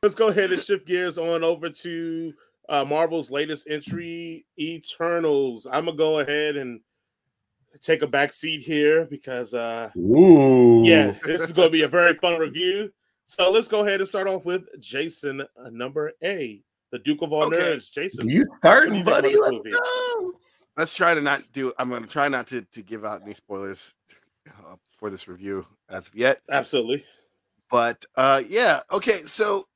let's go ahead and shift gears on over to Marvel's latest entry, Eternals. I'm gonna go ahead and take a back seat here because yeah, this is gonna be a very fun review. So let's go ahead and start off with Jason, number A, the Duke of all nerds. Jason, you starting, buddy? Let's go. Let's try to not do. I'm going to try not to give out any spoilers for this review as of yet. Absolutely. But yeah, okay. So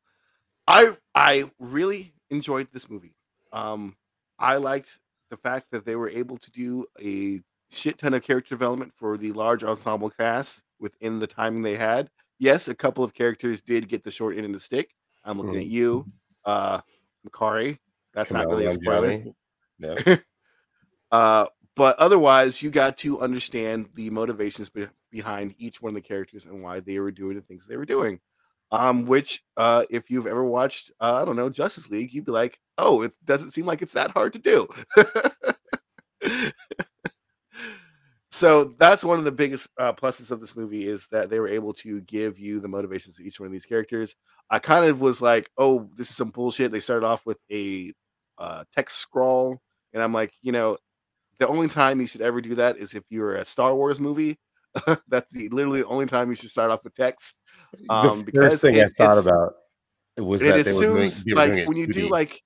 I really enjoyed this movie. I liked the fact that they were able to do a shit ton of character development for the large ensemble cast within the timing they had. Yes, a couple of characters did get the short end of the stick. I'm looking at you, Makari. That's not really a spoiler. No. But otherwise, you got to understand the motivations behind each one of the characters and why they were doing the things they were doing. Which, if you've ever watched, I don't know, Justice League, you'd be like, oh, it doesn't seem like it's that hard to do. So that's one of the biggest pluses of this movie is that they were able to give you the motivations of each one of these characters. I kind of was like, oh, this is some bullshit. They started off with a text scroll, and I'm like, the only time you should ever do that is if you're a Star Wars movie. That's literally the only time you should start off with text. The first thing I thought about was that it assumes when you do like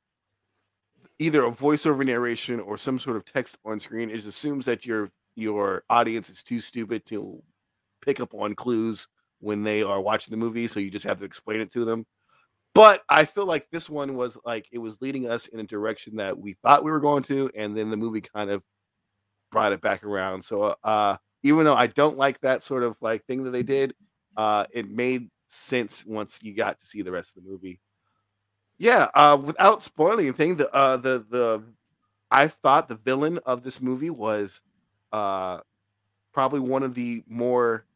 either a voiceover narration or some sort of text on screen, it assumes that your audience is too stupid to pick up on clues when they are watching the movie, so you just have to explain it to them. But I feel like this one was like it was leading us in a direction that we thought we were going to, and then the movie kind of brought it back around. So even though I don't like that sort of like thing that they did, it made sense once you got to see the rest of the movie. Yeah, without spoiling anything, I thought the villain of this movie was probably one of the more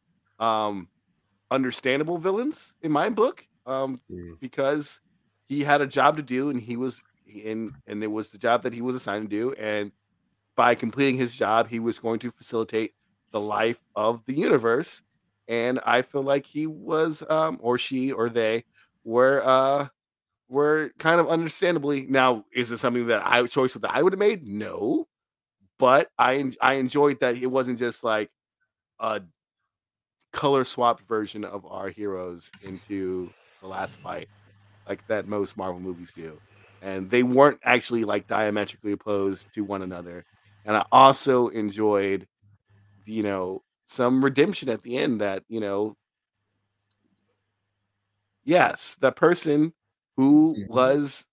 understandable villains in my book, because he had a job to do, and and it was the job that he was assigned to do, and by completing his job, he was going to facilitate the life of the universe. And I feel like he was, or she, or they were kind of understandably. Now, is it something that I would have made? No, but I enjoyed that it wasn't just like a color swapped version of our heroes into the last fight, like that most Marvel movies do, and they weren't actually like diametrically opposed to one another. And I also enjoyed, some redemption at the end that, yes, the person who was,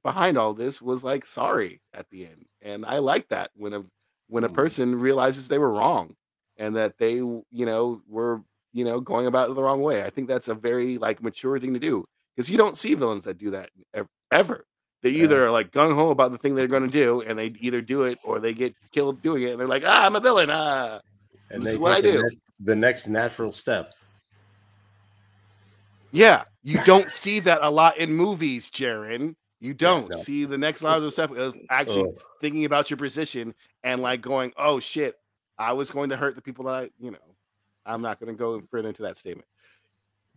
behind all this was like sorry at the end. And I like that when a person realizes they were wrong and that they, were, going about it the wrong way. I think that's a very like mature thing to do, because you don't see villains that do that ever. They either are like gung-ho about the thing they're going to do, and they either do it or they get killed doing it, and they're like, I'm a villain. And this is what I do. The next natural step. Yeah, you don't see that a lot in movies, Jaron. You don't see the next logical step of actually thinking about your position and like going, oh shit, I was going to hurt the people that I'm not going to go further into that statement.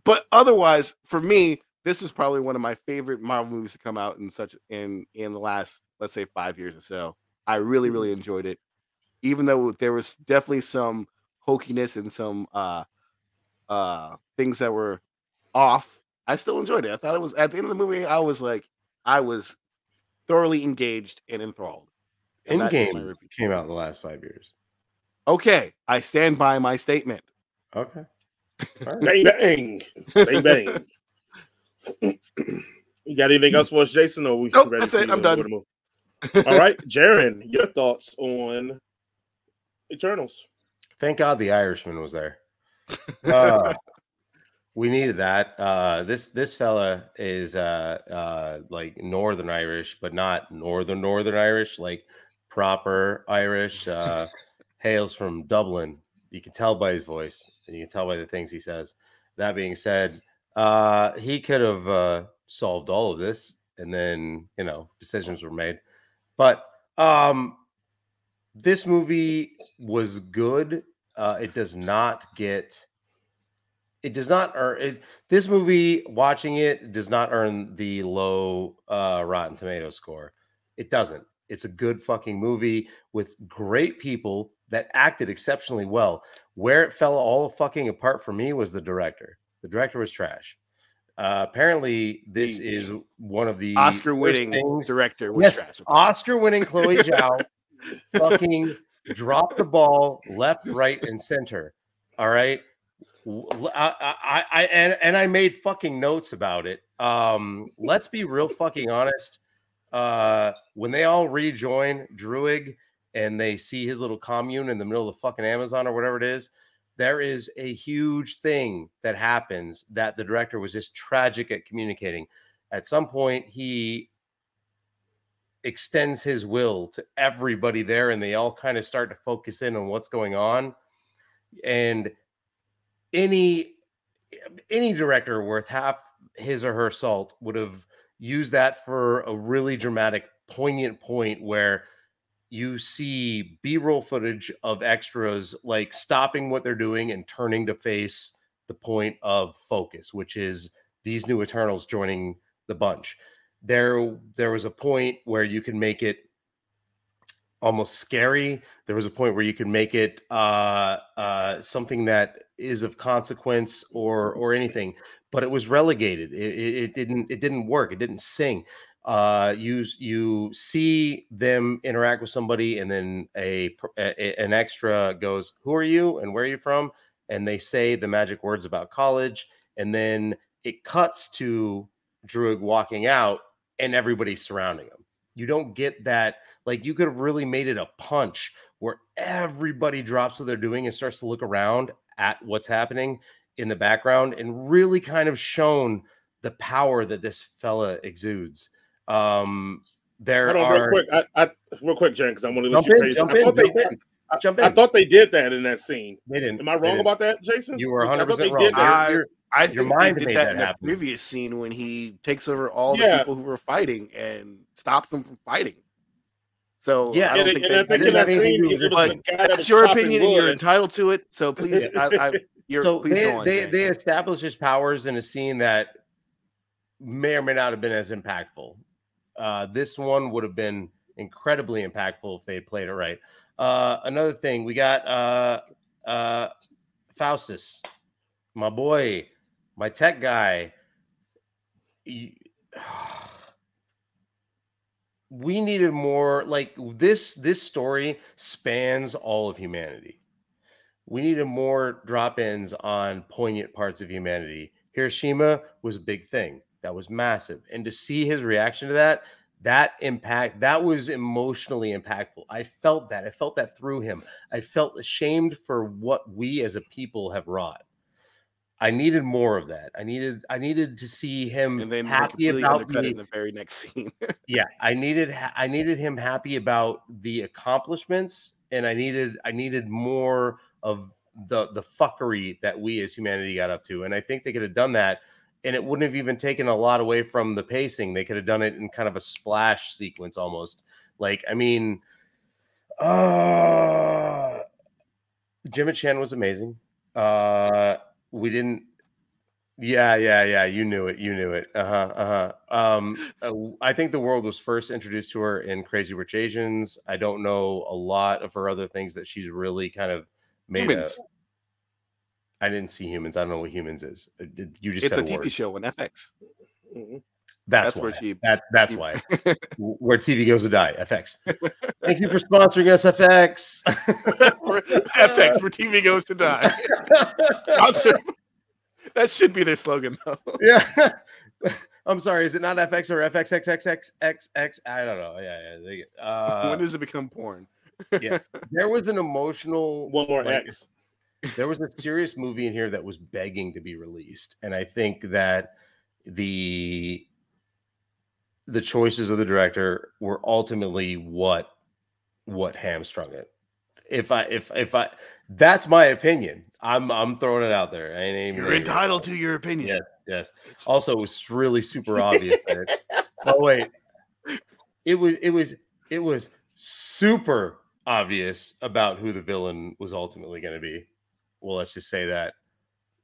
But otherwise, for me, this is probably one of my favorite Marvel movies to come out in the last, let's say, 5 years or so. I really, really enjoyed it, even though there was definitely some hokiness and some things that were off. I still enjoyed it. I thought it was, at the end of the movie, I was thoroughly engaged and enthralled. And Endgame came out in the last 5 years. Okay, I stand by my statement. Okay. Right. Bang bang, bang bang. You got anything else for us, Jason? Or we nope, ready? That's it. I'm done. All right, Jaron, your thoughts on Eternals? Thank God the Irishman was there. We needed that. This fella is like Northern Irish, but not Northern Irish, like proper Irish. Hails from Dublin. You can tell by his voice, and you can tell by the things he says. That being said, he could have solved all of this, and then decisions were made. But this movie was good. It does not get It does not earn it. This movie, watching it, does not earn the low Rotten Tomato score. It doesn't. It's a good fucking movie with great people that acted exceptionally well. Where it fell all fucking apart for me was the director. The director was trash. Apparently, this is one of the Oscar-winning director was trash. Oscar-winning Chloe Zhao fucking dropped the ball left, right, and center. All right. I made fucking notes about it. Let's be real fucking honest. When they all rejoin Druig and they see his little commune in the middle of the fucking Amazon or whatever it is, there is a huge thing that happens that the director was just tragic at communicating. At some point, he extends his will to everybody there, and they all kind of start to focus in on what's going on. And any director worth half his or her salt would have used that for a really dramatic, poignant point where you see B-roll footage of extras like stopping what they're doing and turning to face the point of focus, which is these new Eternals joining the bunch. There was a point where you can make it almost scary. There was a point where you could make it something that is of consequence or anything, but it was relegated. It didn't work. It didn't sing. You see them interact with somebody, and then an extra goes, "Who are you and where are you from?" And they say the magic words about college, and then it cuts to Druig walking out, and everybody's surrounding him. You don't get that. Like, you could have really made it a punch where everybody drops what they're doing and starts to look around at what's happening in the background, and really kind of shown the power that this fella exudes. Real quick, Jen, because I want to let you crazy. Jump in. I thought they did that in that scene. They didn't. Am I wrong about that, Jason? You were 100% wrong. I think they did that in the previous scene when he takes over all the people who were fighting and stops them from fighting. So I don't think that scene. That's your opinion, and you're entitled to it. So please, please go on. They established his powers in a scene that may or may not have been as impactful. This one would have been incredibly impactful if they had played it right. Another thing, we got Faustus, my boy, my tech guy. We needed more. Like, this story spans all of humanity. We needed more drop-ins on poignant parts of humanity. Hiroshima was a big thing. That was massive. And to see his reaction to that impact, that was emotionally impactful. I felt that. I felt that through him. I felt ashamed for what we as a people have wrought. I needed more of that. I needed to see him happy about in the very next scene. Yeah, I needed him happy about the accomplishments, and I needed more of the fuckery that we as humanity got up to. And I think they could have done that, and it wouldn't have even taken a lot away from the pacing. They could have done it in kind of a splash sequence almost. Like, I mean, Jim and Chan was amazing. We didn't. Yeah. You knew it. I think the world was first introduced to her in Crazy Rich Asians. I don't know a lot of her other things that she's really kind of made. Humans. I didn't see Humans. I don't know what Humans is. You just it's said a TV show on FX. Mm-hmm. That's why. Where TV goes to die. FX. Thank you for sponsoring us, FX. FX, where TV goes to die. That should be their slogan, though. Yeah. I'm sorry. Is it not FX or FXXXXXX? I don't know. Yeah. When does it become porn? Yeah. There was an emotional. One more X. There was a serious movie in here that was begging to be released, and I think that the choices of the director were ultimately what hamstrung it. If I that's my opinion. I'm throwing it out there. You're entitled to your opinion. Yes. Also, it was really super obvious. Oh wait, it was super obvious about who the villain was ultimately going to be. Well, let's just say that.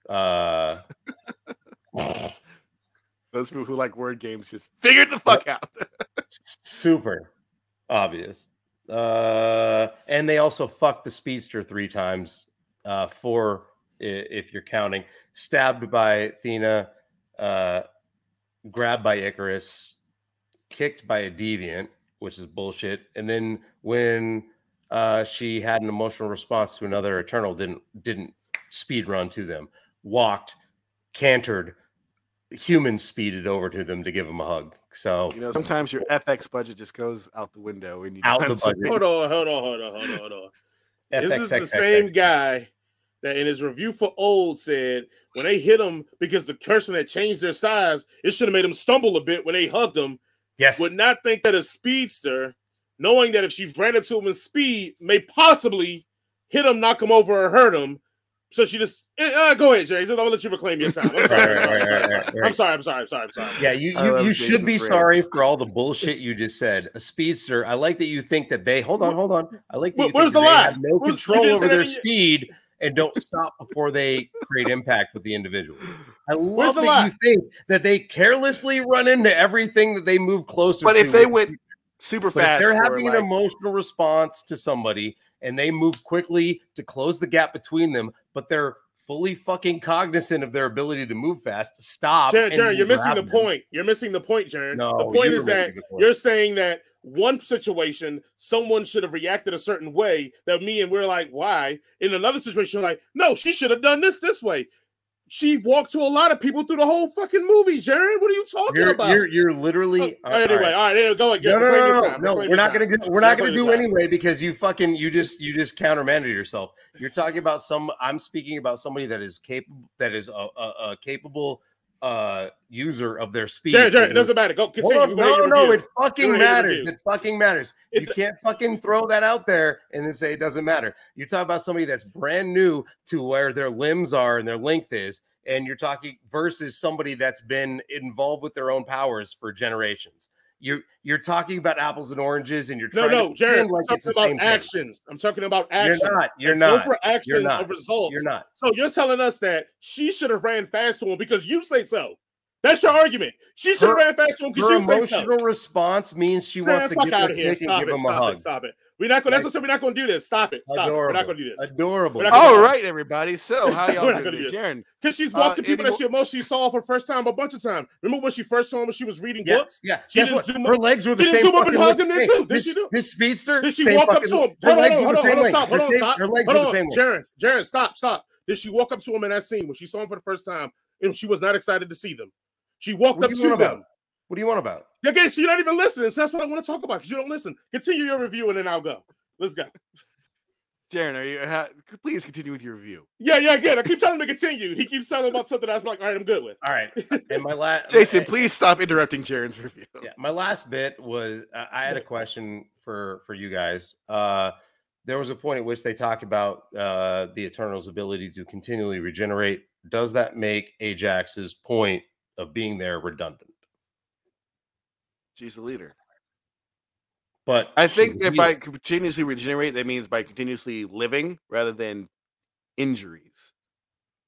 Those people who like word games just figured the fuck out. Super obvious. And they also fucked the speedster 3 times. 4 if you're counting. Stabbed by Athena, grabbed by Icarus, kicked by a deviant, which is bullshit. And then when she had an emotional response to another Eternal, didn't speed run to them, walked, cantered, human speeded over to them to give them a hug. So sometimes your FX budget just goes out the window and you out the budget. Hold on. This is the same guy that in his review for Old said when they hit him because the person had changed their size, it should have made him stumble a bit when they hugged him. Yes. Would not think that a speedster, knowing that if she ran into him in speed, may possibly hit him, knock him over, or hurt him. So she just go ahead, Jerry. I'm gonna let you reclaim your time. I'm sorry. Yeah, you should be sorry for all the bullshit you just said. A speedster. I like that you think that they hold on. I like that you think that they have no control over their speed and don't stop before they create impact with the individual. I love that you think that they carelessly run into everything that they move closer. But if they went super fast, if they're having an emotional response to somebody and they move quickly to close the gap between them, but they're fully fucking cognizant of their ability to move fast, stop. Jaron, you're missing the point. You're missing the point, Jaron. No, the point is that you're saying that one situation, someone should have reacted a certain way that we're like, why? In another situation, like, no, she should have done this way. She walked to a lot of people through the whole fucking movie, Jaron. What are you talking about? You're literally anyway. All right, go ahead. No, we're not gonna do anyway because you just countermanded yourself. You're talking about I'm speaking about somebody that is capable, a capable user of their speed. Jaron, it doesn't matter. Go continue. No, it fucking matters. It fucking matters. You can't fucking throw that out there and then say it doesn't matter. You're talking about somebody that's brand new to where their limbs are and their length is, and you're talking versus somebody that's been involved with their own powers for generations. You're talking about apples and oranges, and you're trying to Jaron, like I'm talking about actions. I'm talking about actions. You're not. Go for actions of results. You're not. So you're telling us that she should have ran fast to him because you say so. That's your argument. She should have ran fast to him because you say so. Her emotional response means she wants to get out of here and give him a hug. Stop it. We're not going. That's what I said. We're not going to do this. Stop it. We're not going to do this. Adorable. All right, everybody. So how y'all doing, Jaron? Because she's walking people that she emotionally saw for the first time a bunch of times. Remember when she first saw him when she was reading books? Yeah. Her legs were the same. She didn't zoom up and hug him then too. Did she do? This speedster. Did she walk up to him? Her legs were the same way. Hold on. Stop. Her legs were the same way. Jaron, stop. Did she walk up to him in that scene when she saw him for the first time and she was not excited to see them? She walked up to them. What do you want about? Again, so you're not even listening. So that's what I want to talk about because you don't listen. Continue your review and then I'll go. Let's go. Jaron, please continue with your review. Yeah, again. I keep telling him to continue. He keeps telling about something that's like, all right, I'm good with. All right. And my last Jason, please stop interrupting Jaron's review. Yeah, my last bit was I had a question for you guys. There was a point at which they talked about the Eternal's ability to continually regenerate. Does that make Ajax's point of being there redundant? She's the leader. But I think that by continuously regenerate, that means by continuously living rather than injuries.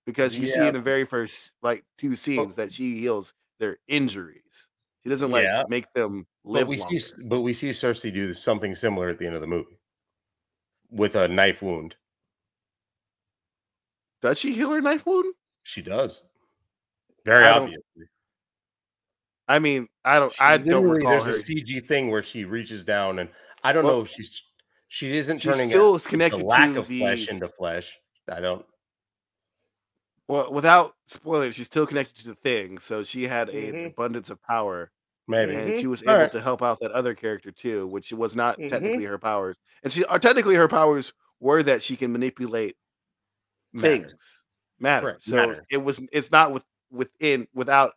Because you see in the very first 2 scenes that she heals their injuries. She doesn't make them live longer. But we see Cersei do something similar at the end of the movie with a knife wound. Does she heal her knife wound? She does. Very obviously. I mean, I don't recall there's a CG thing where she reaches down and I don't know if she isn't turning still connected the lack to of flesh into flesh. I don't. Well, without spoilers, she's still connected to the thing, so she had an abundance of power. Maybe, and she was able to help out that other character too, which was not technically her powers. And technically her powers were that she can manipulate things. Matter. So it's not without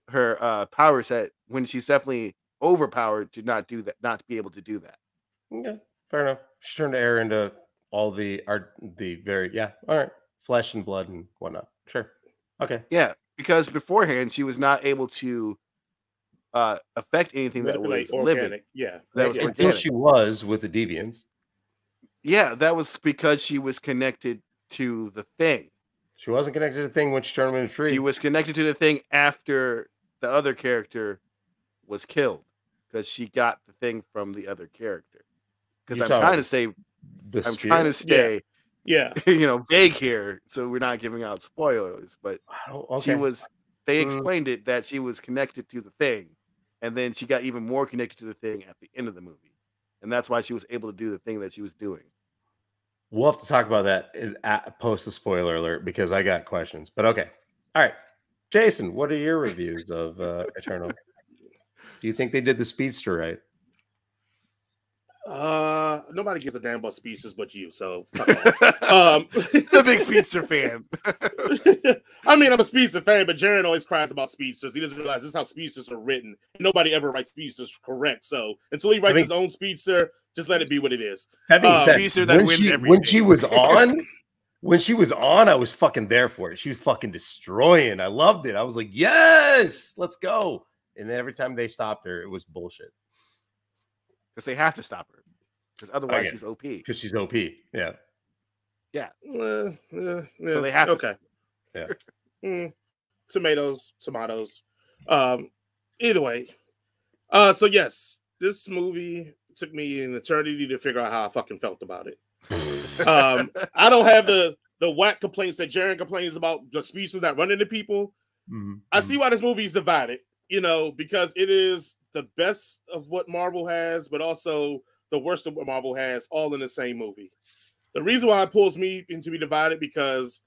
her power set when she's definitely overpowered to not do that, not to be able to do that. Okay, fair enough. She turned air into all the all right, flesh and blood and whatnot. Sure. Okay. Yeah, because beforehand she was not able to affect anything that was organic. Living. Yeah. That was until she was with the Deviants. Yeah, that was because she was connected to the thing. She wasn't connected to the thing when she turned him into a tree. She was connected to the thing after the other character was killed because she got the thing from the other character. Because I'm trying to stay, yeah, vague here, so we're not giving out spoilers. But okay. They explained it that she was connected to the thing, and then she got even more connected to the thing at the end of the movie, and that's why she was able to do the thing that she was doing. We'll have to talk about that post the spoiler alert because I got questions. But okay, all right, Jason, what are your reviews of Eternal? Do you think they did the speedster right? Nobody gives a damn about speedsters but you, so the big speedster fan. I mean, I'm a speedster fan, but Jaron always cries about speedsters. He doesn't realize this is how speedsters are written. Nobody ever writes speedsters correct. So until he writes his own speedster, just let it be what it is. That being said, speedster that wins everything. When she was on, I was fucking there for it. She was fucking destroying. I loved it. I was like, yes, let's go. And then every time they stopped her, it was bullshit. Because they have to stop her. Because otherwise she's OP. Because she's OP. Yeah. Yeah. So they have to. Okay. Yeah. Tomatoes. Either way. So yes, this movie took me an eternity to figure out how I fucking felt about it. I don't have the whack complaints that Jaron complains about the speeches that run into people. Mm-hmm. I see why this movie is divided, because it is the best of what Marvel has, but also the worst of what Marvel has, all in the same movie. The reason why it pulls me into be divided because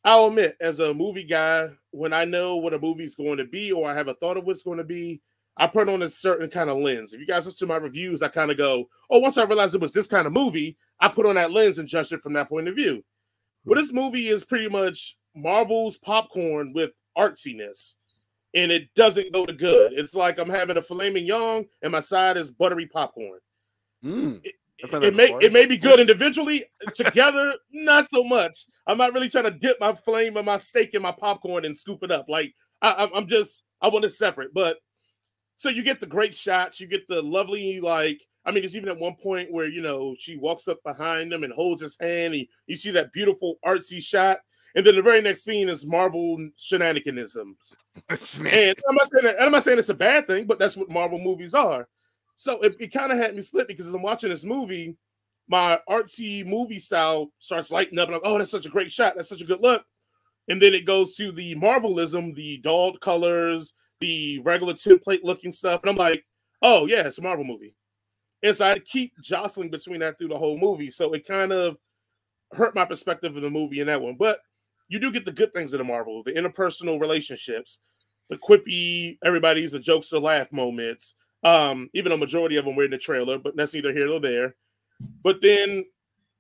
I'll admit, as a movie guy, when I know what a movie's going to be or I have a thought of what's going to be, I put on a certain kind of lens. If you guys listen to my reviews, I kind of go, once I realized it was this kind of movie, I put on that lens and judge it from that point of view. Well, this movie is pretty much Marvel's popcorn with artsiness, and it doesn't go to good. It's like I'm having a filet mignon and my side is buttery popcorn. It may be good individually. Together, not so much. I'm not really trying to dip my flame of my steak in my popcorn and scoop it up. Like I want it separate. But so you get the great shots, you get the lovely there's even at one point where she walks up behind him and holds his hand. And you see that beautiful artsy shot. And then the very next scene is Marvel shenaniganisms. And I'm not saying it's a bad thing, but that's what Marvel movies are. So it kind of had me split because as I'm watching this movie, my artsy movie style starts lighting up. And I'm like, that's such a great shot. That's such a good look. And then it goes to the Marvelism, the dulled colors, the regular template looking stuff. And I'm like, oh, yeah, it's a Marvel movie. And so I keep jostling between that through the whole movie. So it kind of hurt my perspective of the movie in that one. But you do get the good things of the Marvel, the interpersonal relationships, the quippy, everybody's a jokester laugh moments. Even a majority of them were in the trailer, but that's neither here nor there. But then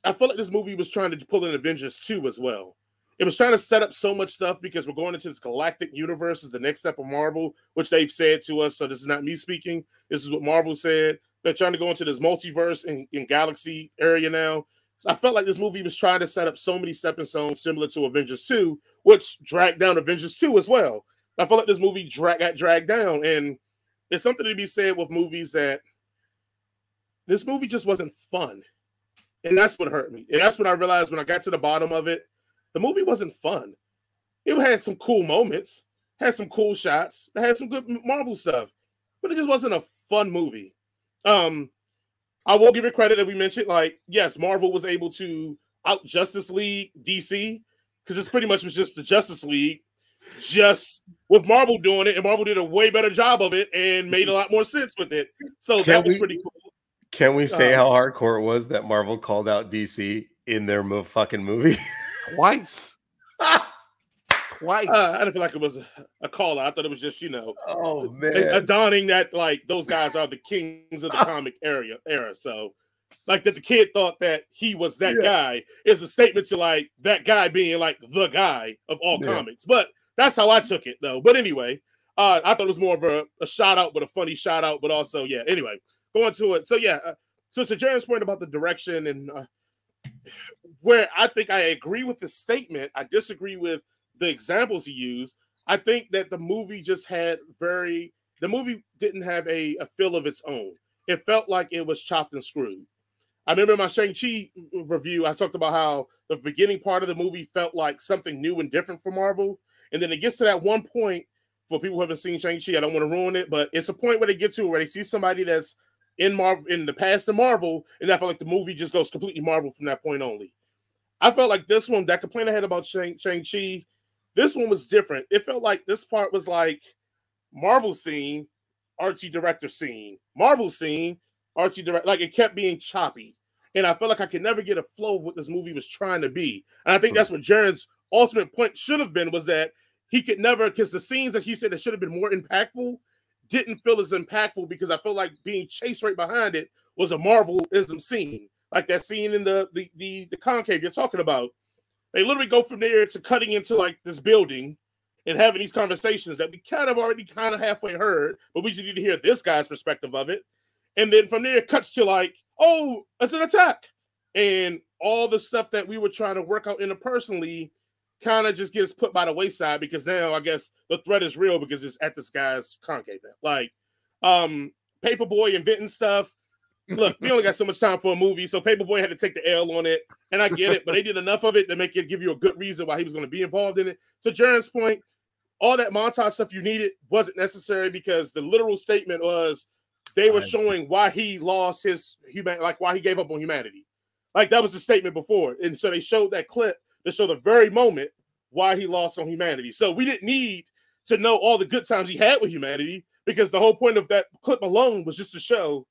I feel like this movie was trying to pull in Avengers 2 as well. It was trying to set up so much stuff because we're going into this galactic universe is the next step of Marvel, which they've said to us. So this is not me speaking. This is what Marvel said. They're trying to go into this multiverse in galaxy area now. So I felt like this movie was trying to set up so many stepping stones similar to Avengers 2, which dragged down Avengers 2 as well. I felt like this movie got dragged down. And there's something to be said with movies that this movie just wasn't fun. And that's what hurt me. And that's when I realized when I got to the bottom of it, the movie wasn't fun. It had some cool moments, had some cool shots, it had some good Marvel stuff, but it just wasn't a fun movie. I will give it credit that we mentioned, yes, Marvel was able to out Justice League DC, because it's pretty much was just the Justice League, just with Marvel doing it, and Marvel did a way better job of it and made a lot more sense with it. So that was pretty cool. Can we say how hardcore it was that Marvel called out DC in their fucking movie? Twice. Twice. I didn't feel like it was a call out. I thought it was just, oh man, a dawning that those guys are the kings of the comic era. So that the kid thought that he was that guy is a statement to that guy being the guy of all comics. But that's how I took it though. But anyway, I thought it was more of a shout out, but a funny shout out. But also, anyway, going to it. So so to Jared's point about the direction and where I think I agree with the statement, I disagree with the examples he used. I think that the movie didn't have a feel of its own. It felt like it was chopped and screwed. I remember in my Shang-Chi review, I talked about how the beginning part of the movie felt like something new and different for Marvel. And then it gets to that one point, for people who haven't seen Shang-Chi, I don't want to ruin it, but it's a point where they get to where they see somebody that's in the past of Marvel, and I feel like the movie just goes completely Marvel from that point only. I felt like this one, that complaint I had about Shang-Chi, this one was different. It felt like this part was like Marvel scene, artsy director scene, Marvel scene, artsy director. Like it kept being choppy. And I felt like I could never get a flow of what this movie was trying to be. And I think that's what Jaren's ultimate point should have been, was that he could never, because the scenes that he said that should have been more impactful didn't feel as impactful, because I felt like being chased right behind it was a Marvelism scene. Like that scene in the concave you're talking about. They literally go from there to cutting into like this building and having these conversations that we kind of already kind of halfway heard, but we just need to hear this guy's perspective of it. And then from there it cuts to like, oh, it's an attack. And all the stuff that we were trying to work out interpersonally kind of just gets put by the wayside, because now I guess the threat is real because it's at this guy's concave now. Like Paperboy inventing stuff. Look, we only got so much time for a movie, so Paperboy had to take the L on it, and I get it, but they did enough of it to make it give you a good reason why he was going to be involved in it. To Jaren's point, all that montage stuff you needed wasn't necessary, because the literal statement was they were showing why he lost his like why he gave up on humanity. Like that was the statement before, and so they showed that clip to show the very moment why he lost on humanity. So we didn't need to know all the good times he had with humanity, because the whole point of that clip alone was just to show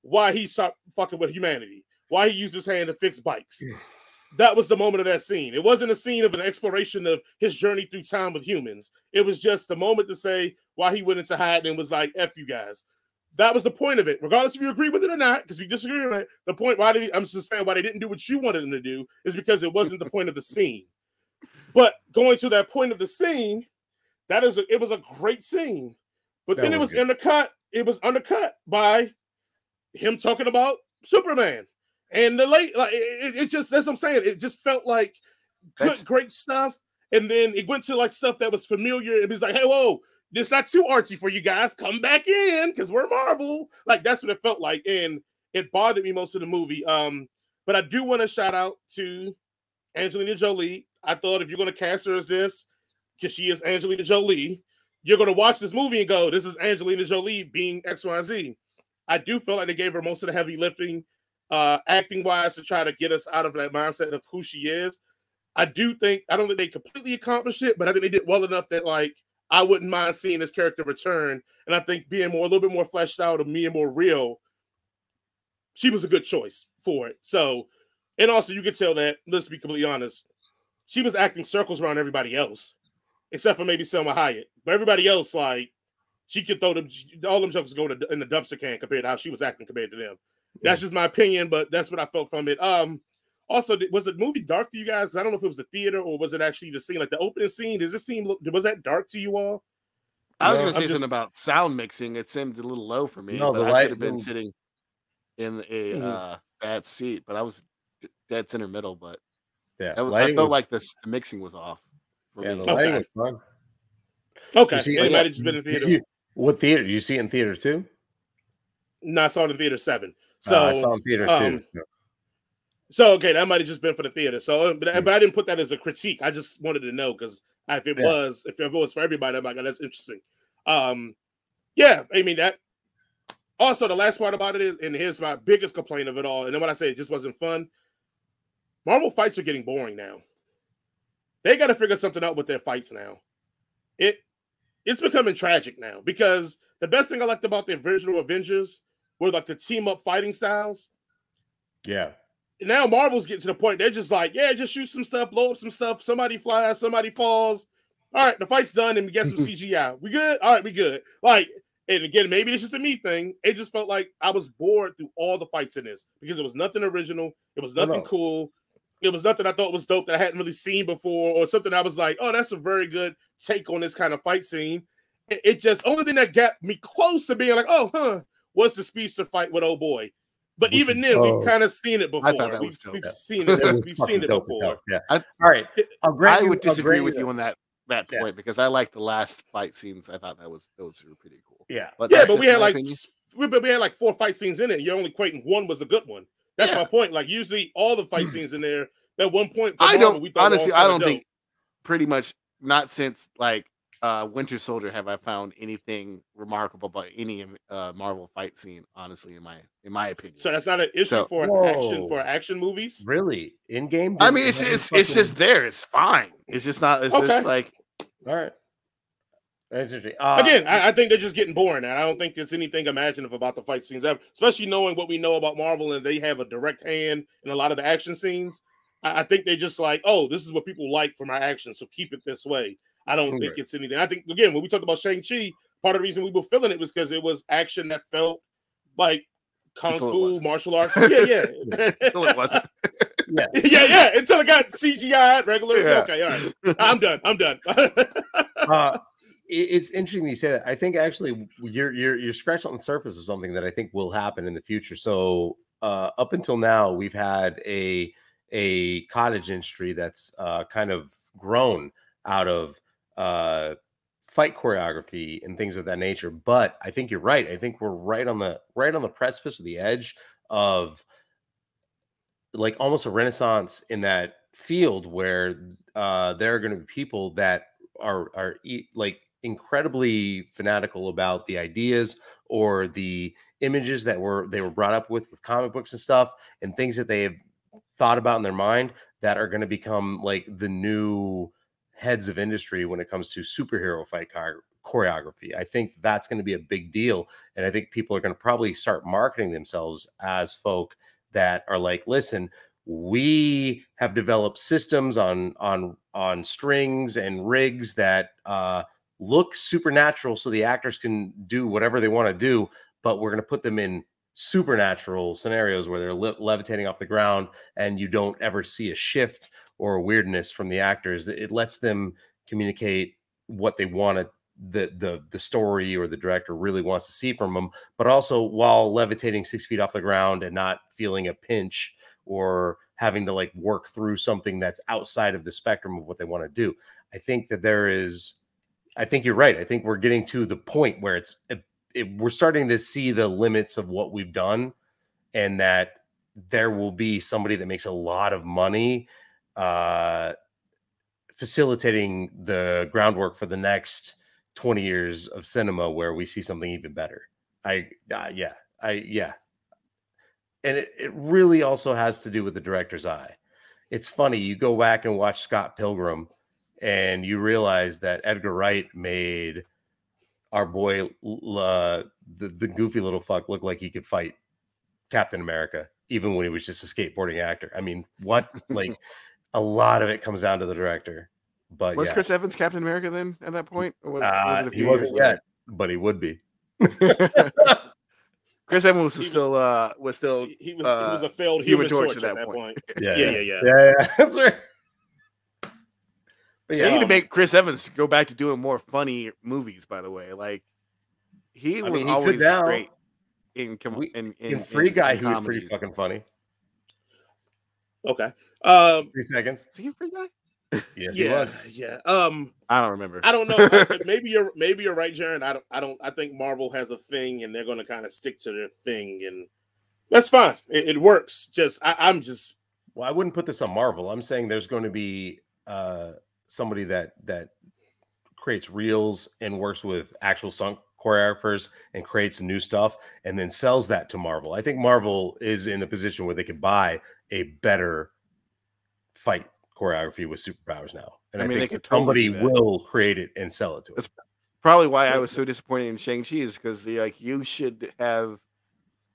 why he stopped fucking with humanity, why he used his hand to fix bikes. That was the moment of that scene. It wasn't a scene of an exploration of his journey through time with humans. It was just the moment to say why he went into hiding and was like, F you guys. That was the point of it. Regardless if you agree with it or not, because we disagree on it, the point I'm just saying why they didn't do what you wanted them to do is because it wasn't the point of the scene. But going to that point of the scene, it was a great scene. But then it was undercut. It was undercut by him talking about Superman and the late, like it just, that's what I'm saying. It just felt like great stuff. And then it went to like stuff that was familiar. And he's like, hey, whoa, it's not too artsy for you guys. Come back in, because we're Marvel. Like that's what it felt like. And it bothered me most of the movie. But I do want to shout out to Angelina Jolie. I thought if you're going to cast her as this, because she is Angelina Jolie, you're going to watch this movie and go, this is Angelina Jolie being XYZ. I do feel like they gave her most of the heavy lifting, acting-wise, to try to get us out of that mindset of who she is. I don't think they completely accomplished it, but I think they did well enough that, like, I wouldn't mind seeing this character return. And I think being a little bit more fleshed out and being more real, she was a good choice for it. So, and also you could tell that, let's be completely honest, she was acting circles around everybody else, except for maybe Selma Hayek. But everybody else, like, she could throw them, all them jokes go in the dumpster can compared to how she was acting compared to them. That's just my opinion, but that's what I felt from it. Also, was the movie dark to you guys? I don't know if it was the theater or was it actually the scene, like the opening scene. Does this seem, was that dark to you all? I was going to say something about sound mixing. It seemed a little low for me, but I could have been sitting in a bad seat, but I was dead center middle. But yeah, I felt like the mixing was off. Yeah, the lighting was fun. Okay, it might have just been in theater. What theater? Did you see it in theater too? No, I saw it in theater 7. So I saw it in theater too. So okay, that might have just been for the theater. So, but I didn't put that as a critique. I just wanted to know, because if it was for everybody, I'm like, oh, that's interesting. Yeah, I mean that. Also, the last part about it is, and here's my biggest complaint of it all. And then when I say it just wasn't fun, Marvel fights are getting boring now. They got to figure something out with their fights now. It's becoming tragic now, because the best thing I liked about the original Avengers were like the team up fighting styles. Yeah. Now Marvel's getting to the point they're just like, yeah, just shoot some stuff, blow up some stuff. Somebody flies, somebody falls. All right, the fight's done, and we get some CGI. We good? All right, we good. Like, and again, maybe it's just a me thing. It just felt like I was bored through all the fights in this, because it was nothing original. It was nothing cool. It was nothing I thought was dope that I hadn't really seen before, or something I was like, oh, that's a very good take on this kind of fight scene. It just, only thing that got me close to being like, oh, was the speedster fight with old boy. But even then, we've kind of seen it before. I thought that was dope. We've seen it. We've seen it before. Yeah. All right. I would disagree with you on that point, because I like the last fight scenes. I thought those were pretty cool. Yeah. But we had like 4 fight scenes in it. You're only equating one was a good one. That's my point. Like usually all the fight scenes in there. At one point, for I Marvel, don't we thought honestly. I don't dope. think pretty much not since like Winter Soldier have I found anything remarkable about any Marvel fight scene. Honestly, in my opinion. So that's not an issue for action movies. Really, in game. I mean, it's just there. It's fine. It's just not. It's just like all right. That's interesting. Again, I think they're just getting boring, and I don't think there's anything imaginative about the fight scenes ever. Especially knowing what we know about Marvel, and they have a direct hand in a lot of the action scenes. I think they just like, oh, this is what people like from our action, so keep it this way. I don't think it's anything. I think, again, when we talked about Shang-Chi, part of the reason we were feeling it was because it was action that felt like kung fu, martial arts. Yeah. Until it wasn't. yeah. Until it got CGI, regular. Yeah. Okay, all right. I'm done. It's interesting you say that. I think actually you're scratching on the surface of something that I think will happen in the future. So up until now, we've had a cottage industry that's kind of grown out of fight choreography and things of that nature. But I think you're right. I think we're right on the precipice of the edge of like almost a renaissance in that field where there are going to be people that are like incredibly fanatical about the ideas or the images that they were brought up with comic books and stuff, and things that they have thought about in their mind that are going to become like the new heads of industry when it comes to superhero fight choreography. I think that's going to be a big deal, and I think people are going to probably start marketing themselves as folk that are like, listen, we have developed systems on strings and rigs that look supernatural so the actors can do whatever they want to do, but we're going to put them in supernatural scenarios where they're levitating off the ground and you don't ever see a shift or a weirdness from the actors. It lets them communicate what they want the story or the director really wants to see from them, but also while levitating 6 feet off the ground and not feeling a pinch or having to like work through something that's outside of the spectrum of what they want to do. I think you're right. I think we're getting to the point where we're starting to see the limits of what we've done, and that there will be somebody that makes a lot of money facilitating the groundwork for the next 20 years of cinema where we see something even better. Yeah. And it really also has to do with the director's eye. It's funny. You go back and watch Scott Pilgrim and you realize that Edgar Wright made our boy, the goofy little fuck, look like he could fight Captain America, even when he was just a skateboarding actor. I mean, what? Like, a lot of it comes down to the director. But was Chris Evans Captain America then at that point? Or was it a few he wasn't years yet, later? but he would be. Chris Evans was still he was a failed Human Torch at that point. Yeah. That's right. But they need to make Chris Evans go back to doing more funny movies. By the way, like he was always great in Free Guy. In he was pretty fucking funny. Okay, 3 seconds. Is he a Free Guy? Yes, he was. Yeah. I don't remember. I don't know. maybe you're right, Jaron. I think Marvel has a thing, and they're going to kind of stick to their thing, and that's fine. It works. I'm just. Well, I wouldn't put this on Marvel. I'm saying there's going to be somebody that creates reels and works with actual stunt choreographers and creates new stuff and then sells that to Marvel. I think Marvel is in a position where they could buy a better fight choreography with superpowers now. And I think somebody will create it and sell it to us. That's probably why I was so disappointed in Shang-Chi, is because like you should have,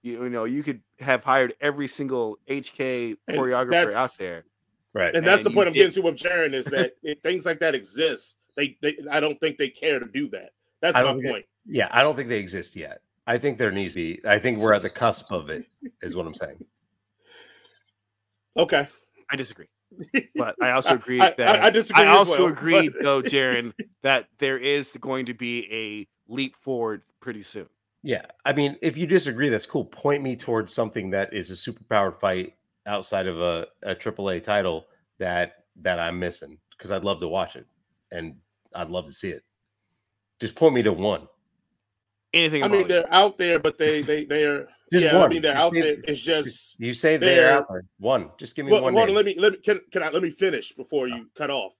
you could have hired every single HK choreographer out there. Right. And that's the point I'm getting to with Jaron, is that things like that exist. I don't think they care to do that. That's my point. I don't think they exist yet. I think there needs to be. I think we're at the cusp of it, is what I'm saying. Okay. I disagree. But I also agree that I disagree. I also agree, though, Jaron, that there is going to be a leap forward pretty soon. Yeah. I mean, if you disagree, that's cool. Point me towards something that is a superpowered fight outside of a AAA title that I'm missing, because I'd love to watch it and I'd love to see it. Just point me to one. Anything. I mean, they're out there, but they're Just yeah, one. I mean they're out there. It's just you say they're out there. One. Just give me one. Hold on, let me finish before you cut off.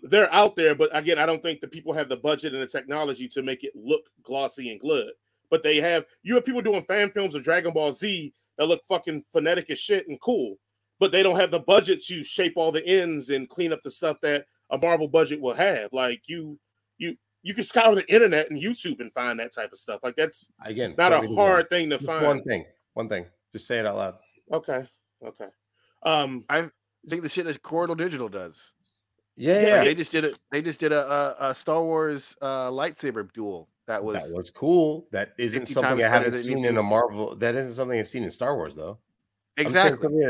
They're out there, but again, I don't think the people have the budget and the technology to make it look glossy and good. But you have people doing fan films of Dragon Ball Z that look fucking phonetic as shit and cool, but they don't have the budget to shape all the ends and clean up the stuff that a Marvel budget will have. Like you can scour the internet and YouTube and find that type of stuff. Like that's again not a hard thing to find. One thing. Just say it out loud. Okay. I think the shit that Corridor Digital does. Yeah. They just did it. They just did a Star Wars lightsaber duel. That was cool. That isn't something I haven't seen in a Marvel. That isn't something I've seen in Star Wars, though. Exactly.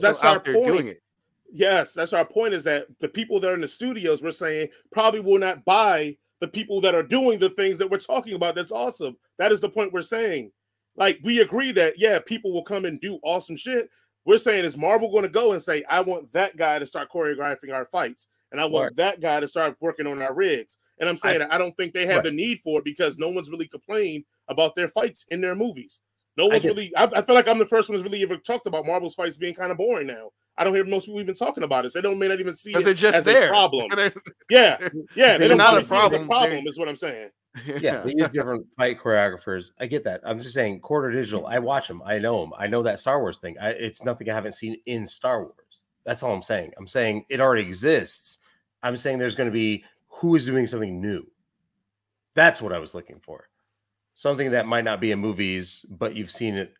That's our point. Doing it. Yes, that's our point. Is that the people that are in the studios, we're saying, probably will not buy the people that are doing the things that we're talking about. That's awesome. That is the point we're saying. Like, we agree that, yeah, people will come and do awesome shit. We're saying, is Marvel going to go and say, I want that guy to start choreographing our fights, and I want that guy to start working on our rigs? And I'm saying I don't think they have the need for it because no one's really complained about their fights in their movies. No one's really. I feel like I'm the first one who's really ever talked about Marvel's fights being kind of boring now. I don't hear most people even talking about it. So they may not even see it they're just as there. a problem. They don't not a problem. Is what I'm saying. Yeah, they use different fight choreographers. I get that. I'm just saying, Corridor Digital. I watch them. I know them. I know that Star Wars thing. It's nothing I haven't seen in Star Wars. That's all I'm saying. I'm saying it already exists. I'm saying there's going to be who is doing something new. That's what I was looking for. Something that might not be in movies, but you've seen it,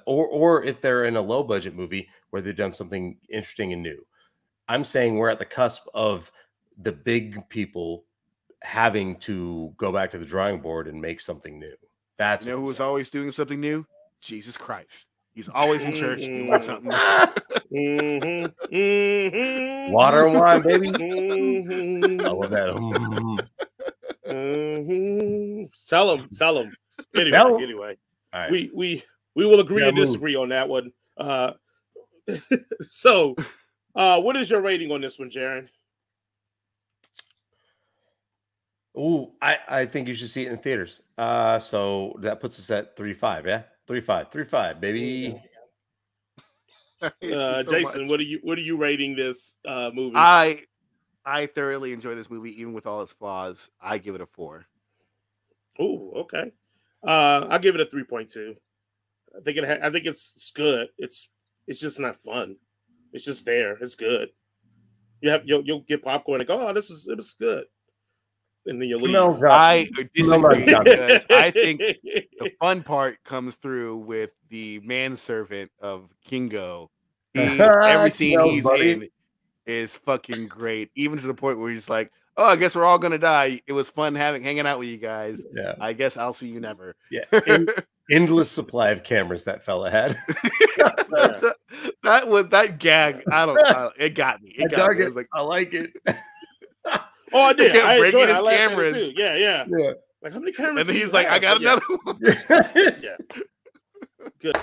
or if they're in a low budget movie where they've done something interesting and new. I'm saying we're at the cusp of the big people having to go back to the drawing board and make something new. That's who was always doing something new? Jesus Christ. He's always in church doing something new. Water and wine, baby. I love that. Tell him. Anyway. All right. We will agree and disagree on that one. So, what is your rating on this one, Jaron? Ooh, I think you should see it in theaters. So that puts us at 3.5. Yeah, 3.5, baby. Jason, what are you rating this movie? I thoroughly enjoy this movie, even with all its flaws. I give it a 4. Oh, okay. I'll give it a 3.2. I think it's good. It's just not fun. It's just there. It's good. You'll get popcorn and go, oh, it was good. And then you leave. I disagree because I think the fun part comes through with the manservant of Kingo. Every scene he's in is fucking great, even to the point where he's like, "Oh, I guess we're all gonna die. It was fun hanging out with you guys. Yeah, I guess I'll see you never." Yeah, endless supply of cameras that fella had. that gag. It got me. It got me. I was like, I like it. Oh, I did. I enjoyed his cameras. Yeah. Like, how many cameras? And then he's like, I got another one. Yeah. Good.